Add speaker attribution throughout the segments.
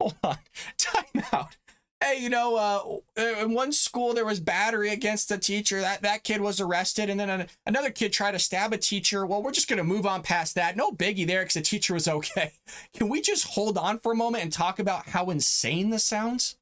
Speaker 1: Hold on. Time out. Hey, in one school there was battery against a teacher. That kid was arrested, and then another kid tried to stab a teacher. Well, we're just going to move on past that. No biggie there because the teacher was okay. Can we just hold on for a moment and talk about how insane this sounds?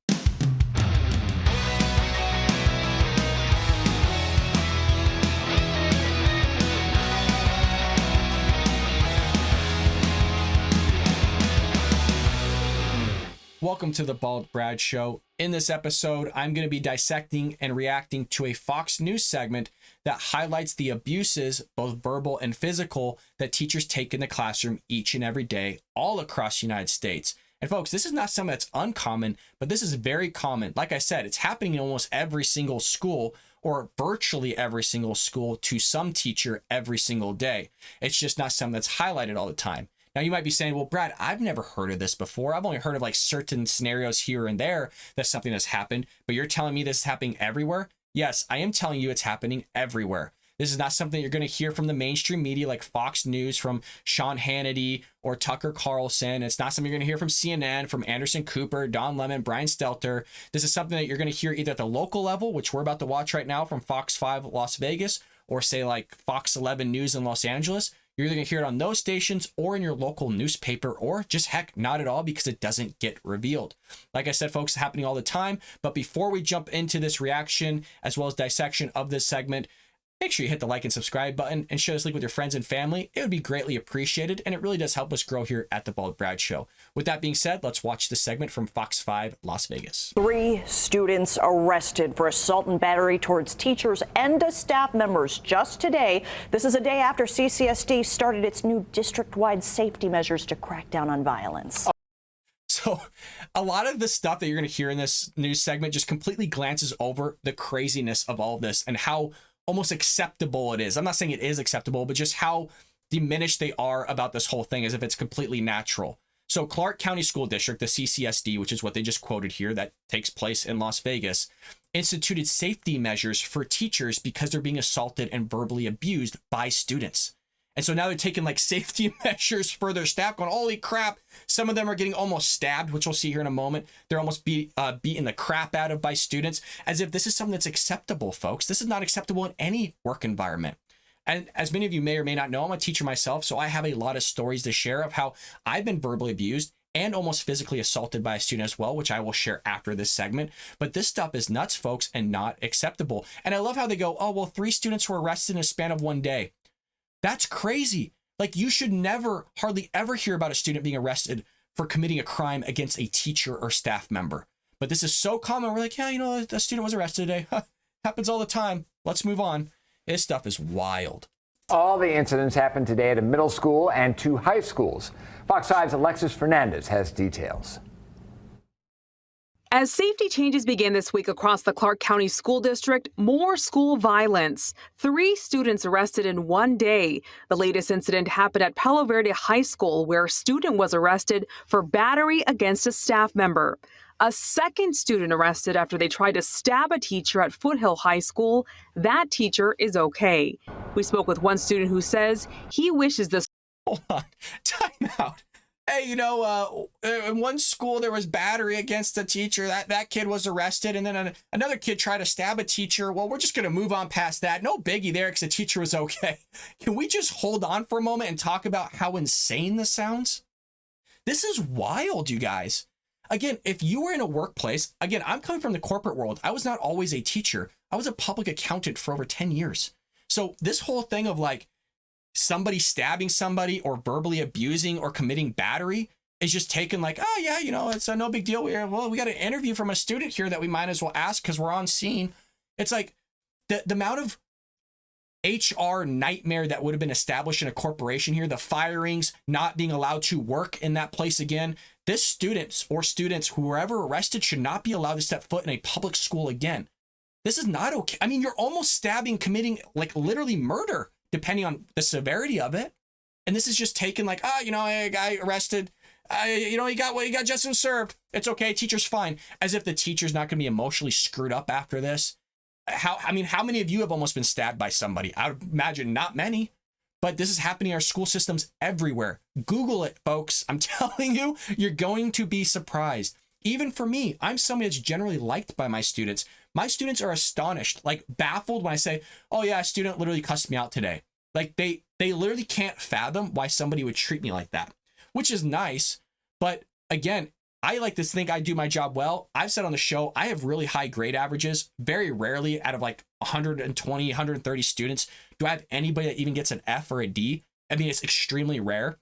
Speaker 1: Welcome to the Bald Brad Show. In this episode, I'm going to be dissecting and reacting to a Fox News segment that highlights the abuses, both verbal and physical, that teachers take in the classroom each and every day, all across the United States. And folks, this is not something that's uncommon, but this is very common. Like I said, it's happening in almost every single school, or virtually every single school, to some teacher every single day. It's just not something that's highlighted all the time. Now, you might be saying, well, Brad, I've never heard of this before. I've only heard of like certain scenarios here and there that something has happened, but you're telling me this is happening everywhere? Yes, I am telling you it's happening everywhere. This is not something you're going to hear from the mainstream media like Fox News, from Sean Hannity or Tucker Carlson. It's not something you're going to hear from CNN, from Anderson Cooper, Don Lemon, Brian Stelter. This is something that you're going to hear either at the local level, which we're about to watch right now from Fox 5 Las Vegas, or say like Fox 11 News in Los Angeles. You're either going to hear it on those stations or in your local newspaper, or just heck, not at all, because it doesn't get revealed. Like I said, folks, it's happening all the time. But before we jump into this reaction, as well as dissection of this segment, make sure you hit the like and subscribe button and share this link with your friends and family. It would be greatly appreciated, and it really does help us grow here at the Bald Brad Show. With that being said, let's watch this segment from Fox 5 Las Vegas.
Speaker 2: 3 students arrested for assault and battery towards teachers and staff members just today. This is a day after CCSD started its new district-wide safety measures to crack down on violence.
Speaker 1: So a lot of the stuff that you're going to hear in this news segment just completely glances over the craziness of all of this and how almost acceptable it is. I'm not saying it is acceptable, but just how diminished they are about this whole thing, as if it's completely natural. So Clark County School District, the CCSD, which is what they just quoted here, that takes place in Las Vegas, instituted safety measures for teachers because they're being assaulted and verbally abused by students. And so now they're taking like safety measures for their staff, going, holy crap, some of them are getting almost stabbed, which we'll see here in a moment. They're almost beaten the crap out of by students, as if this is something that's acceptable, folks. This is not acceptable in any work environment. And as many of you may or may not know, I'm a teacher myself, so I have a lot of stories to share of how I've been verbally abused and almost physically assaulted by a student as well, which I will share after this segment. But this stuff is nuts, folks, and not acceptable. And I love how they go, oh, well, 3 students were arrested in a span of one day. That's crazy. Like, you should never, hardly ever hear about a student being arrested for committing a crime against a teacher or staff member. But this is so common. We're like, yeah, the student was arrested today. Happens all the time. Let's move on. This stuff is wild.
Speaker 3: All the incidents happened today at a middle school and 2 high schools. Fox 5's Alexis Fernandez has details.
Speaker 4: As safety changes begin this week across the Clark County School District, more school violence. 3 students arrested in one day. The latest incident happened at Palo Verde High School, where a student was arrested for battery against a staff member. A second student arrested after they tried to stab a teacher at Foothill High School. That teacher is okay. We spoke with one student who says he wishes this.
Speaker 1: Hold on. Time out. Hey, in one school there was battery against a teacher. That kid was arrested, and then another kid tried to stab a teacher. Well, we're just going to move on past that. No biggie there because the teacher was okay. Can we just hold on for a moment and talk about how insane this sounds? This is wild, you guys. Again, if you were in a workplace, again, I'm coming from the corporate world. I was not always a teacher. I was a public accountant for over 10 years. So this whole thing of like somebody stabbing somebody or verbally abusing or committing battery is just taken like, oh yeah, it's no big deal. We got an interview from a student here that we might as well ask because we're on scene. It's like the amount of HR nightmare that would have been established in a corporation here, the firings, not being allowed to work in that place again. This students, who were ever arrested, should not be allowed to step foot in a public school again. This is not okay. I mean, you're almost stabbing, committing like literally murder, depending on the severity of it. And this is just taken like, a guy arrested, he got justice served. It's okay. Teacher's fine. As if the teacher's not going to be emotionally screwed up after this. How many of you have almost been stabbed by somebody? I would imagine not many. But this is happening in our school systems everywhere. Google it, folks. I'm telling you, you're going to be surprised. Even for me, I'm somebody that's generally liked by my students. My students are astonished, like baffled when I say, oh yeah, a student literally cussed me out today. Like they literally can't fathom why somebody would treat me like that, which is nice. But again, I like to think I do my job well. I've said on the show, I have really high grade averages. Very rarely out of like 120, 130 students, do I have anybody that even gets an F or a D. I mean, it's extremely rare.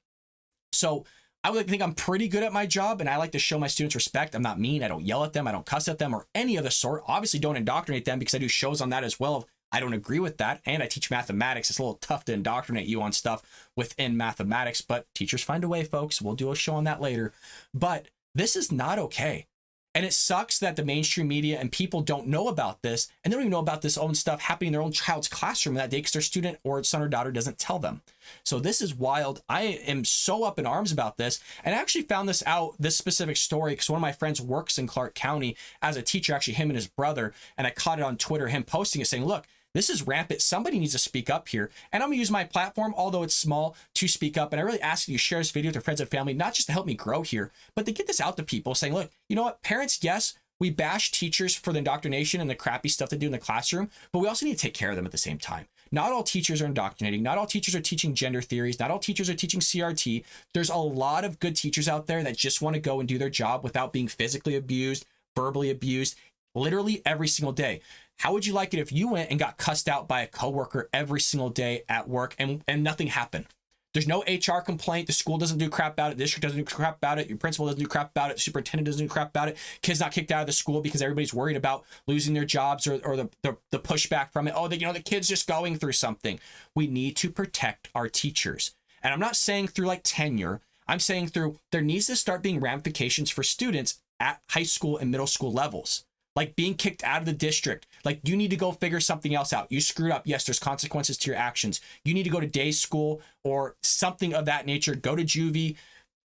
Speaker 1: So I would like to think I'm pretty good at my job, and I like to show my students respect. I'm not mean. I don't yell at them. I don't cuss at them or any of the sort. Obviously don't indoctrinate them, because I do shows on that as well. I don't agree with that. And I teach mathematics. It's a little tough to indoctrinate you on stuff within mathematics, but teachers find a way, folks. We'll do a show on that later. But this is not okay. And it sucks that the mainstream media and people don't know about this, and they don't even know about this own stuff happening in their own child's classroom that day because their student or son or daughter doesn't tell them. So this is wild. I am so up in arms about this. And I actually found this out, this specific story, because one of my friends works in Clark County as a teacher, actually him and his brother. And I caught it on Twitter, him posting it saying, look, this is rampant. Somebody needs to speak up here. And I'm gonna use my platform, although it's small, to speak up. And I really ask you to share this video with your friends and family, not just to help me grow here, but to get this out to people saying, look, you know what, parents, yes, we bash teachers for the indoctrination and the crappy stuff they do in the classroom, but we also need to take care of them at the same time. Not all teachers are indoctrinating. Not all teachers are teaching gender theories. Not all teachers are teaching CRT. There's a lot of good teachers out there that just want to go and do their job without being physically abused, verbally abused, literally every single day. How would you like it if you went and got cussed out by a coworker every single day at work and nothing happened? There's no HR complaint. The school doesn't do crap about it. The district doesn't do crap about it. Your principal doesn't do crap about it. The superintendent doesn't do crap about it. Kids not kicked out of the school because everybody's worried about losing their jobs or the pushback from it. Oh, the kid's just going through something. We need to protect our teachers. And I'm not saying through like tenure. I'm saying through there needs to start being ramifications for students at high school and middle school levels. Like being kicked out of the district. Like you need to go figure something else out. You screwed up. Yes, there's consequences to your actions. You need to go to day school or something of that nature. Go to juvie,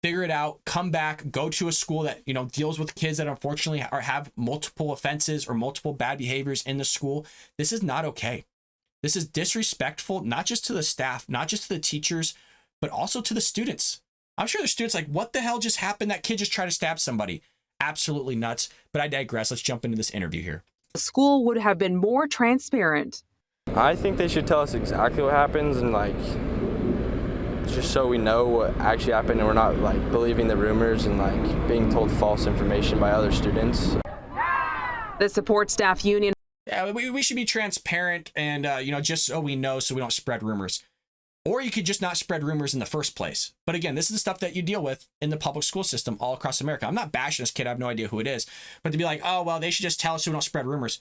Speaker 1: figure it out, come back, go to a school that, deals with kids that unfortunately have multiple offenses or multiple bad behaviors in the school. This is not okay. This is disrespectful, not just to the staff, not just to the teachers, but also to the students. I'm sure the students like, what the hell just happened? That kid just tried to stab somebody. Absolutely nuts. But I digress. Let's jump into this interview here.
Speaker 4: The school would have been more transparent.
Speaker 5: I think they should tell us exactly what happens and just so we know what actually happened and we're not believing the rumors and being told false information by other students.
Speaker 4: The support staff union.
Speaker 1: Yeah, we should be transparent and, just so we know so we don't spread rumors. Or you could just not spread rumors in the first place. But again, this is the stuff that you deal with in the public school system all across America. I'm not bashing this kid. I have no idea who it is. But to be like, oh, well, they should just tell us so we don't spread rumors.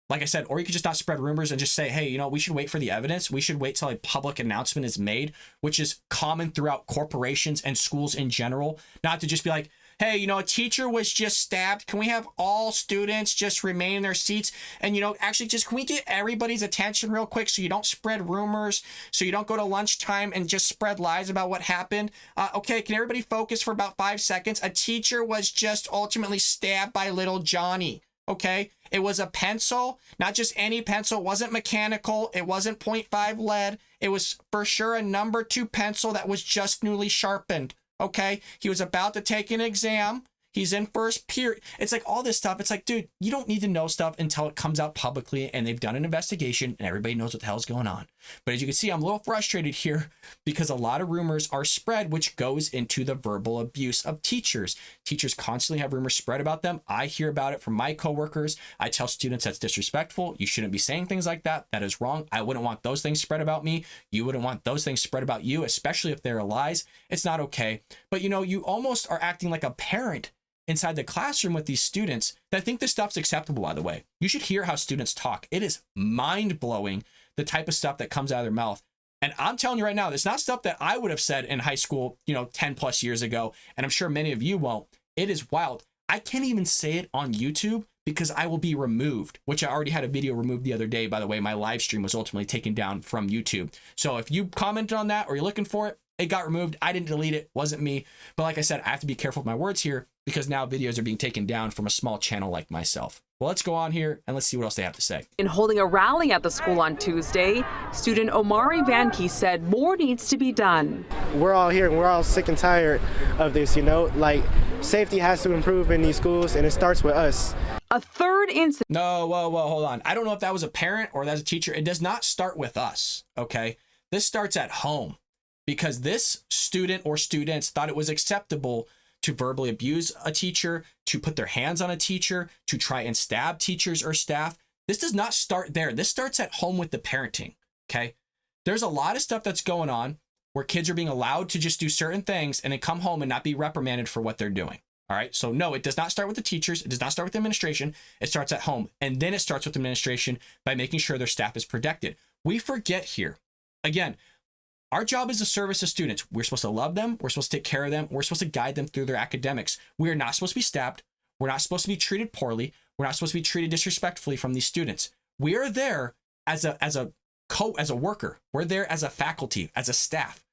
Speaker 1: Like I said, or you could just not spread rumors and just say, hey, we should wait for the evidence. We should wait till a public announcement is made, which is common throughout corporations and schools in general. Not to just be like, hey, a teacher was just stabbed. Can we have all students just remain in their seats? And, actually just, can we get everybody's attention real quick so you don't spread rumors, so you don't go to lunchtime and just spread lies about what happened? Okay, can everybody focus for about 5 seconds? A teacher was just ultimately stabbed by little Johnny. Okay, it was a pencil, not just any pencil. It wasn't mechanical. It wasn't .5 lead. It was for sure a number 2 pencil that was just newly sharpened. Okay, he was about to take an exam. He's in first period. It's like all this stuff. It's like, dude, you don't need to know stuff until it comes out publicly and they've done an investigation and everybody knows what the hell's going on. But as you can see, I'm a little frustrated here because a lot of rumors are spread, which goes into the verbal abuse of teachers. Teachers constantly have rumors spread about them. I hear about it from my coworkers. I tell students that's disrespectful. You shouldn't be saying things like that. That is wrong. I wouldn't want those things spread about me. You wouldn't want those things spread about you, especially if they're lies. It's not okay. But you almost are acting like a parent inside the classroom with these students that think this stuff's acceptable, by the way. You should hear how students talk. It is mind-blowing, the type of stuff that comes out of their mouth. And I'm telling you right now, it's not stuff that I would have said in high school, 10 plus years ago. And I'm sure many of you won't. It is wild. I can't even say it on YouTube because I will be removed, which I already had a video removed the other day. By the way, my live stream was ultimately taken down from YouTube. So if you commented on that or you're looking for it, it got removed. I didn't delete it. Wasn't me. But like I said, I have to be careful with my words here because now videos are being taken down from a small channel like myself. Well, let's go on here and let's see what else they have to say.
Speaker 4: In holding a rally at the school on Tuesday, student Omari Vanke said more needs to be done.
Speaker 6: We're all here and we're all sick and tired of this, like safety has to improve in these schools and it starts with us.
Speaker 4: A third incident.
Speaker 1: No, whoa, hold on. I don't know if that was a parent or that's a teacher. It does not start with us, okay? This starts at home because this student or students thought it was acceptable to verbally abuse a teacher, to put their hands on a teacher, to try and stab teachers or staff. This does not start there. This starts at home with the parenting, okay? There's a lot of stuff that's going on where kids are being allowed to just do certain things and then come home and not be reprimanded for what they're doing. All right. So no, it does not start with the teachers. It does not start with the administration. It starts at home. And then it starts with the administration by making sure their staff is protected. We forget here. Again, our job is to service the students. We're supposed to love them. We're supposed to take care of them. We're supposed to guide them through their academics. We are not supposed to be stabbed. We're not supposed to be treated poorly. We're not supposed to be treated disrespectfully from these students. We are there as a worker. We're there as a faculty, as a staff.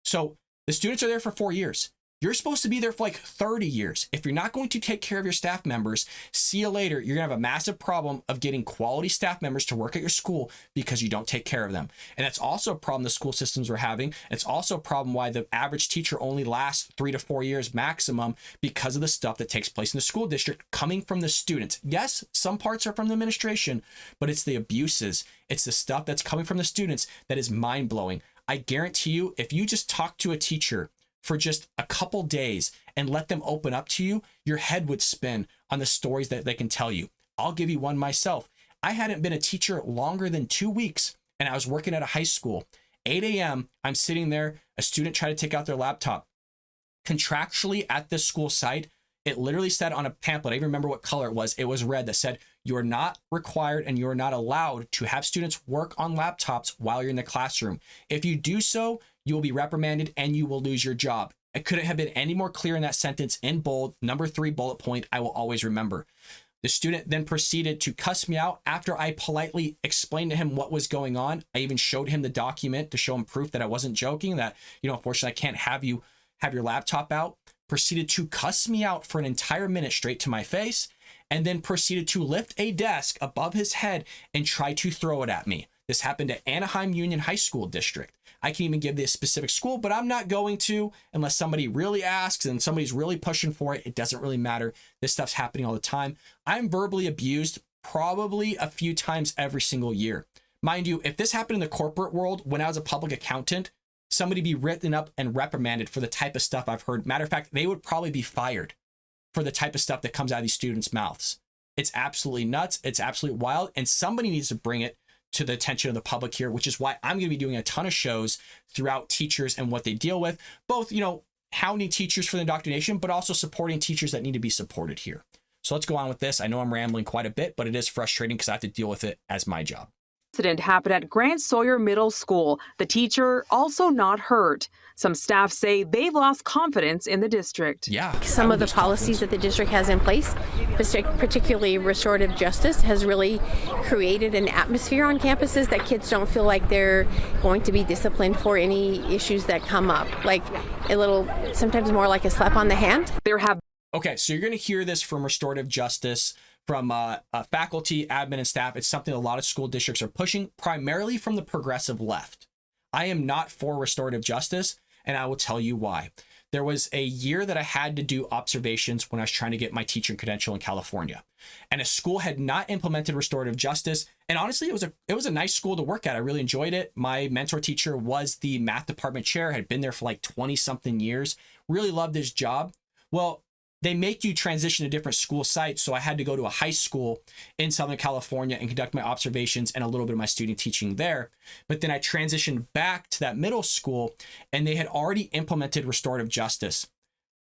Speaker 1: So the students are there for 4 years. You're supposed to be there for like 30 years. If you're not going to take care of your staff members, see you later. You're going to have a massive problem of getting quality staff members to work at your school because you don't take care of them. And that's also a problem the school systems are having. It's also a problem why the average teacher only lasts 3 to 4 years maximum because of the stuff that takes place in the school district coming from the students. Yes, some parts are from the administration, but it's the abuses. It's the stuff that's coming from the students that is mind-blowing. I guarantee you, if you just talk to a teacher for just a couple days and let them open up to you, your head would spin on the stories that they can tell you. I'll give you one myself. I hadn't been a teacher longer than 2 weeks and I was working at a high school. 8 a.m., I'm sitting there, a student tried to take out their laptop. Contractually at this school site, it literally said on a pamphlet, I even remember what color it was red, that said, you are not required and you are not allowed to have students work on laptops while you're in the classroom. If you do so, you will be reprimanded and you will lose your job. It couldn't have been any more clear in that sentence in bold, number 3 bullet point, I will always remember. The student then proceeded to cuss me out after I politely explained to him what was going on. I even showed him the document to show him proof that I wasn't joking, that, unfortunately I can't have you have your laptop out. Proceeded to cuss me out for an entire minute straight to my face, and then proceeded to lift a desk above his head and try to throw it at me. This happened at Anaheim Union High School District. I can even give this specific school, but I'm not going to unless somebody really asks and somebody's really pushing for it. It doesn't really matter. This stuff's happening all the time. I'm verbally abused probably a few times every single year. Mind you, if this happened in the corporate world when I was a public accountant, somebody be written up and reprimanded for the type of stuff I've heard. Matter of fact, they would probably be fired for the type of stuff that comes out of these students' mouths. It's absolutely nuts. It's absolutely wild. And somebody needs to bring it to the attention of the public here, which is why I'm going to be doing a ton of shows throughout teachers and what they deal with, both, hounding teachers for the indoctrination, but also supporting teachers that need to be supported here. So let's go on with this. I know I'm rambling quite a bit, but it is frustrating because I have to deal with it as my job.
Speaker 4: Incident happened at Grant Sawyer Middle School. The teacher also not hurt. Some staff say they've lost confidence in the district.
Speaker 1: Yeah.
Speaker 7: Some of the policies that the district has in place, particularly restorative justice, has really created an atmosphere on campuses that kids don't feel like they're going to be disciplined for any issues that come up. Like sometimes more like a slap on the hand.
Speaker 1: Okay, so you're going to hear this from restorative justice, from faculty, admin, and staff. It's something a lot of school districts are pushing, primarily from the progressive left. I am not for restorative justice, and I will tell you why. There was a year that I had to do observations when I was trying to get my teaching credential in California, and a school had not implemented restorative justice. And honestly, it was a nice school to work at. I really enjoyed it. My mentor teacher was the math department chair, had been there for like 20 something years, really loved his job. Well, they make you transition to different school sites. So I had to go to a high school in Southern California and conduct my observations and a little bit of my student teaching there. But then I transitioned back to that middle school and they had already implemented restorative justice.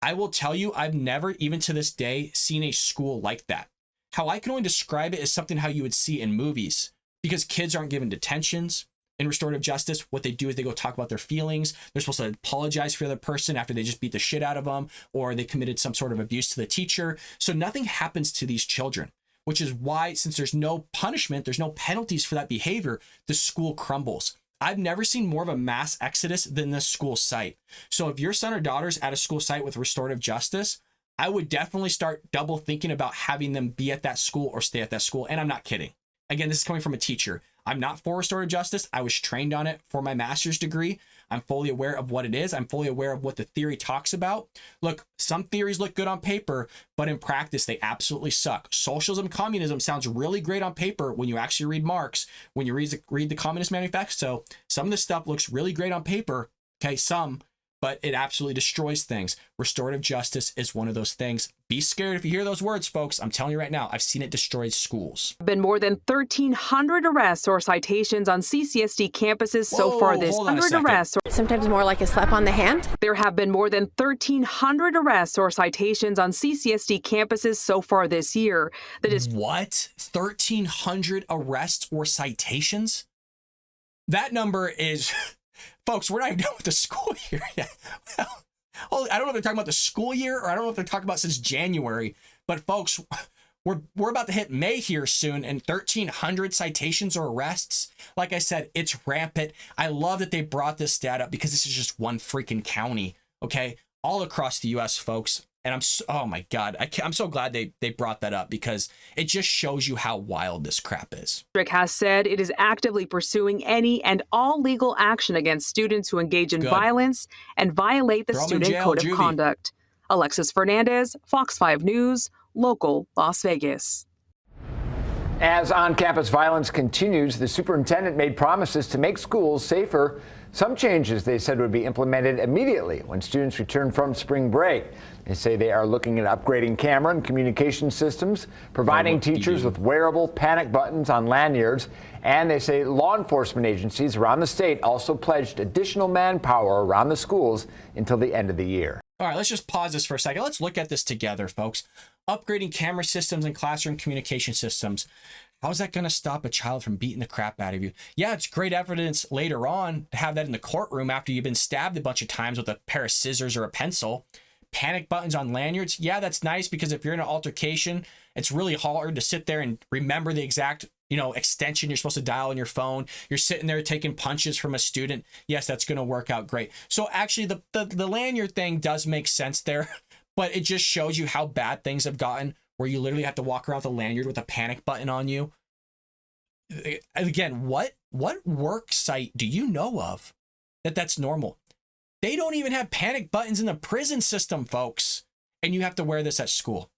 Speaker 1: I will tell you, I've never, even to this day, seen a school like that. How I can only describe it is something how you would see in movies, because kids aren't given detentions. In restorative justice, what they do is they go talk about their feelings. They're supposed to apologize for the other person after they just beat the shit out of them, or they committed some sort of abuse to the teacher. So nothing happens to these children, which is why, since there's no punishment, there's no penalties for that behavior, the school crumbles. I've never seen more of a mass exodus than this school site. So if your son or daughter's at a school site with restorative justice, I would definitely start double thinking about having them be at that school or stay at that school. And I'm not kidding. Again, this is coming from a teacher. I'm not for restorative justice. I was trained on it for my master's degree. I'm fully aware of what it is. I'm fully aware of what the theory talks about. Look, some theories look good on paper, but in practice, they absolutely suck. Socialism, communism sounds really great on paper when you actually read Marx, when you read the Communist Manifesto. Some of this stuff looks really great on paper, okay, but it absolutely destroys things. Restorative justice is one of those things. Be scared if you hear those words, folks. I'm telling you right now, I've seen it destroy schools.
Speaker 4: Been more than 1,300 arrests or citations on CCSD campuses so far this year.
Speaker 7: Sometimes more like a slap on the hand.
Speaker 4: There have been more than 1,300 arrests or citations on CCSD campuses so far this year.
Speaker 1: What? 1,300 arrests or citations? That number is... Folks, we're not even done with the school year yet. Well, I don't know if they're talking about the school year or I don't know if they're talking about since January. But folks, we're about to hit May here soon, and 1,300 citations or arrests. Like I said, it's rampant. I love that they brought this stat up because this is just one freaking county, okay? All across the U.S., folks. And oh my God, I'm so glad they brought that up because it just shows you how wild this crap is.
Speaker 4: District has said it is actively pursuing any and all legal action against students who engage in violence and violate the student code of conduct. Alexis Fernandez, Fox 5 News, local Las Vegas.
Speaker 3: As on-campus violence continues, the superintendent made promises to make schools safer. Some changes they said would be implemented immediately when students return from spring break. They say they are looking at upgrading camera and communication systems, providing teachers with wearable panic buttons on lanyards, and they say law enforcement agencies around the state also pledged additional manpower around the schools until the end of the year.
Speaker 1: All right, let's just pause this for a second. Let's look at this together, folks. Upgrading camera systems and classroom communication systems. How's that going to stop a child from beating the crap out of you? Yeah, it's great evidence later on to have that in the courtroom after you've been stabbed a bunch of times with a pair of scissors or a pencil. Panic buttons on lanyards. Yeah, that's nice because if you're in an altercation, it's really hard to sit there and remember the exact, extension you're supposed to dial on your phone. You're sitting there taking punches from a student. Yes, that's going to work out great. So actually the lanyard thing does make sense there, but it just shows you how bad things have gotten where you literally have to walk around with a lanyard with a panic button on you. Again, what work site do you know of that's normal? They don't even have panic buttons in the prison system, folks. And you have to wear this at school.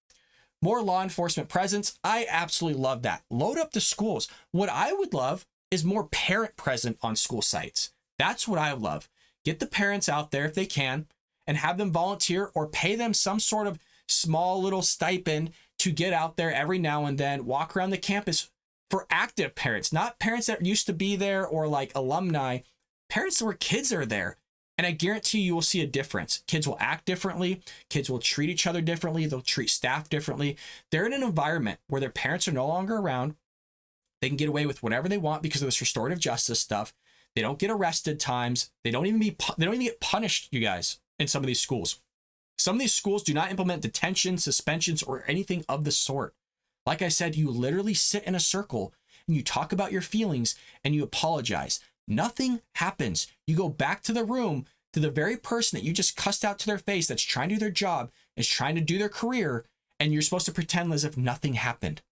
Speaker 1: More law enforcement presence. I absolutely love that. Load up the schools. What I would love is more parent present on school sites. That's what I love. Get the parents out there if they can and have them volunteer or pay them some sort of small little stipend to get out there every now and then, walk around the campus for active parents, not parents that used to be there or like alumni, parents where kids are there. And I guarantee you will see a difference. Kids will act differently. Kids will treat each other differently. They'll treat staff differently. They're in an environment where their parents are no longer around. They can get away with whatever they want because of this restorative justice stuff. They don't get arrested times. They don't even get punished, you guys, in some of these schools. Some of these schools do not implement detention, suspensions, or anything of the sort. Like I said, you literally sit in a circle and you talk about your feelings and you apologize. Nothing happens. You go back to the room to the very person that you just cussed out to their face that's trying to do their job, is trying to do their career, and you're supposed to pretend as if nothing happened.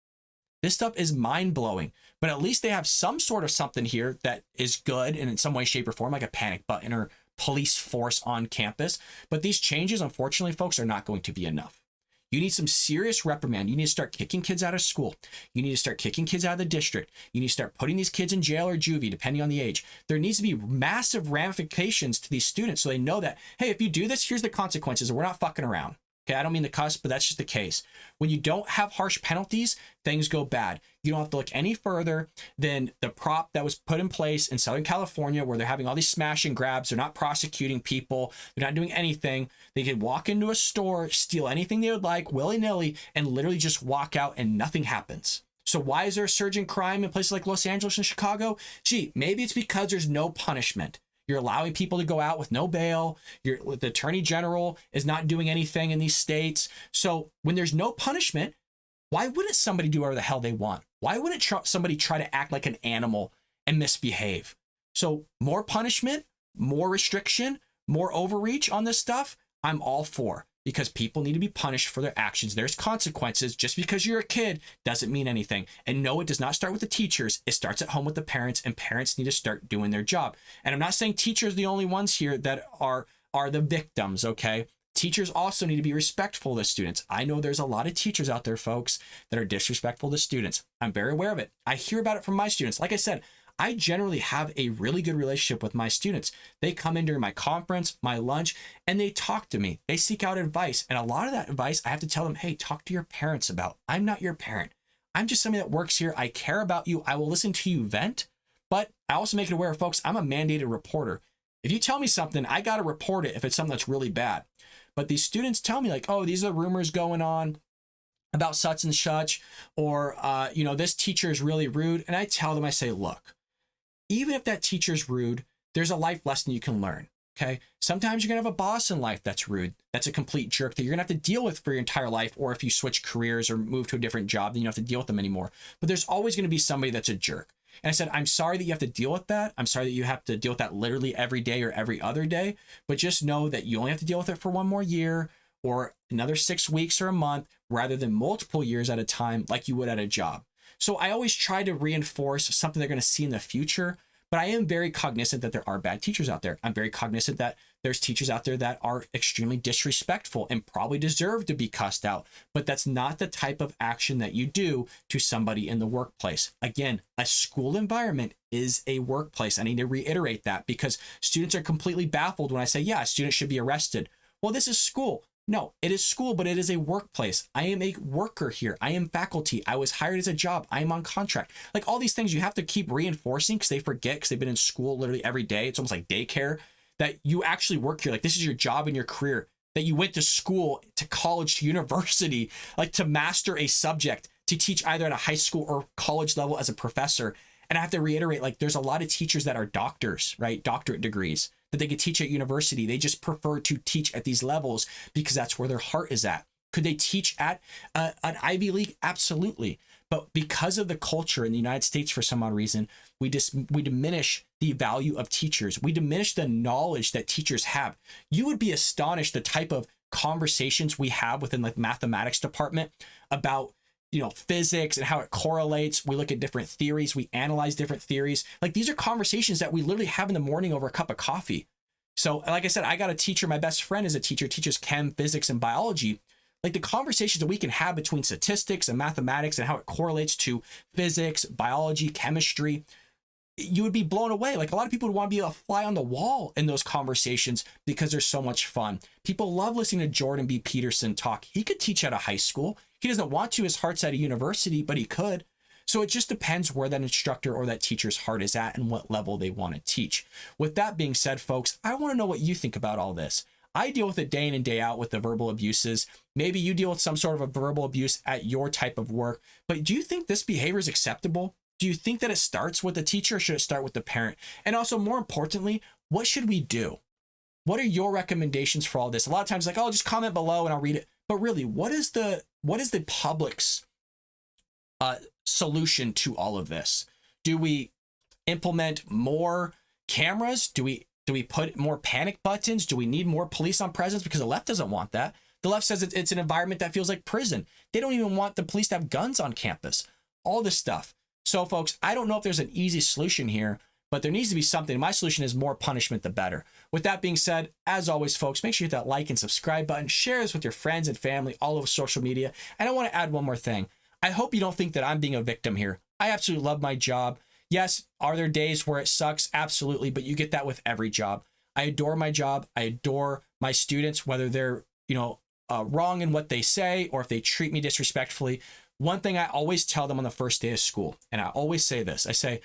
Speaker 1: This stuff is mind-blowing, but at least they have some sort of something here that is good and in some way, shape, or form, like a panic button or police force on campus. But these changes, unfortunately, folks, are not going to be enough. You need some serious reprimand. You need to start kicking kids out of school. You need to start kicking kids out of the district. You need to start putting these kids in jail or juvie, depending on the age. There needs to be massive ramifications to these students so they know that, hey, if you do this, here's the consequences, and we're not fucking around. Okay, I don't mean to cuss, but that's just the case. When you don't have harsh penalties, things go bad. You don't have to look any further than the prop that was put in place in Southern California where they're having all these smash and grabs. They're not prosecuting people. They're not doing anything. They could walk into a store, steal anything they would like, willy-nilly, and literally just walk out and nothing happens. So why is there a surge in crime in places like Los Angeles and Chicago? Gee, maybe it's because there's no punishment. You're allowing people to go out with no bail. The attorney general is not doing anything in these states. So when there's no punishment, why wouldn't somebody do whatever the hell they want? Why wouldn't somebody try to act like an animal and misbehave? So more punishment, more restriction, more overreach on this stuff, I'm all for. because people need to be punished for their actions. There's consequences. Just because you're a kid doesn't mean anything. And no, it does not start with the teachers. It starts at home with the parents, and parents need to start doing their job. And I'm not saying teachers are the only ones here that are the victims, okay? Teachers also need to be respectful to students. I know there's a lot of teachers out there, folks, that are disrespectful to students. I'm very aware of it. I hear about it from my students. Like I said, I generally have a really good relationship with my students. They come in during my conference, my lunch, and they talk to me. They seek out advice. And a lot of that advice, I have to tell them, hey, talk to your parents about. I'm not your parent. I'm just somebody that works here. I care about you. I will listen to you vent. But I also make it aware, folks, I'm a mandated reporter. If you tell me something, I got to report it if it's something that's really bad. But these students tell me like, oh, these are rumors going on about such and such, or, this teacher is really rude. And I tell them, I say, look, even if that teacher's rude, there's a life lesson you can learn, okay? Sometimes you're going to have a boss in life that's rude, that's a complete jerk that you're going to have to deal with for your entire life, or if you switch careers or move to a different job, then you don't have to deal with them anymore. But there's always going to be somebody that's a jerk. And I said, I'm sorry that you have to deal with that. I'm sorry that you have to deal with that literally every day or every other day, but just know that you only have to deal with it for one more year or another 6 weeks or a month, rather than multiple years at a time like you would at a job. So I always try to reinforce something they're going to see in the future, but I am very cognizant that there are bad teachers out there. I'm very cognizant that there's teachers out there that are extremely disrespectful and probably deserve to be cussed out, but that's not the type of action that you do to somebody in the workplace. Again, a school environment is a workplace. I need to reiterate that because students are completely baffled when I say, yeah, a student should be arrested. Well, this is school. No, it is school, but it is a workplace. I am a worker here. I am faculty. I was hired as a job. I am on contract. Like all these things you have to keep reinforcing because they forget, because they've been in school literally every day. It's almost like daycare, that you actually work here. Like this is your job and your career, that you went to school, to college, to university, like to master a subject, to teach either at a high school or college level as a professor. And I have to reiterate, like there's a lot of teachers that are doctors, right? Doctorate degrees that they could teach at university. They just prefer to teach at these levels because that's where their heart is at. Could they teach at an Ivy League? Absolutely. But because of the culture in the United States, for some odd reason, we diminish the value of teachers. We diminish the knowledge that teachers have. You would be astonished the type of conversations we have within the mathematics department about physics and how it correlates. We look at different theories. We analyze different theories. Like these are conversations that we literally have in the morning over a cup of coffee. So like I said, I got a teacher. My best friend is a teacher, teaches chem, physics, and biology. Like the conversations that we can have between statistics and mathematics and how it correlates to physics, biology, chemistry, you would be blown away. Like a lot of people would want to be a fly on the wall in those conversations because they're so much fun. People love listening to Jordan B. Peterson talk. He could teach at a high school. He doesn't want to. His heart's at a university, but he could. So it just depends where that instructor or that teacher's heart is at and what level they want to teach. With that being said, folks, I want to know what you think about all this. I deal with it day in and day out with the verbal abuses. Maybe you deal with some sort of a verbal abuse at your type of work, but do you think this behavior is acceptable? Do you think that it starts with the teacher or should it start with the parent? And also, more importantly, what should we do? What are your recommendations for all this? A lot of times like, oh, just comment below and I'll read it. But really, what is the public's solution to all of this? Do we implement more cameras? Do we put more panic buttons? Do we need more police on presence? Because the left doesn't want that. The left says it's an environment that feels like prison. They don't even want the police to have guns on campus. All this stuff. So folks, I don't know if there's an easy solution here, but there needs to be something. My solution is more punishment, the better. With that being said, as always, folks, make sure you hit that like and subscribe button, share this with your friends and family all over social media. And I want to add one more thing. I hope you don't think that I'm being a victim here. I absolutely love my job. Yes, are there days where it sucks? Absolutely, but you get that with every job. I adore my job. I adore my students, whether they're, wrong in what they say or if they treat me disrespectfully. One thing I always tell them on the first day of school, and I always say this, I say,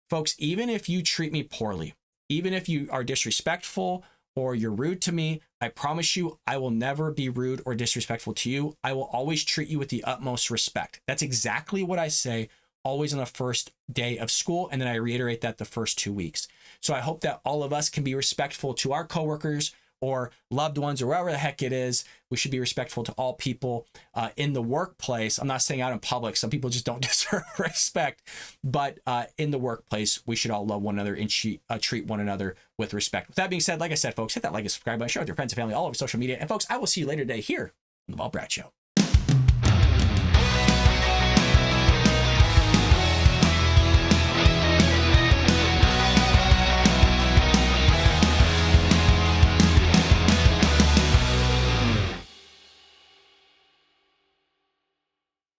Speaker 1: folks, even if you treat me poorly, even if you are disrespectful or you're rude to me, I promise you, I will never be rude or disrespectful to you. I will always treat you with the utmost respect. That's exactly what I say always on the first day of school. And then I reiterate that the first 2 weeks. So I hope that all of us can be respectful to our coworkers, or loved ones or wherever the heck it is. We should be respectful to all people in the workplace. I'm not saying out in public. Some people just don't deserve respect. But in the workplace, we should all love one another and treat one another with respect. With that being said, like I said, folks, hit that like and subscribe button, share with your friends and family all over social media. And folks, I will see you later today here on The Bald Brad Show.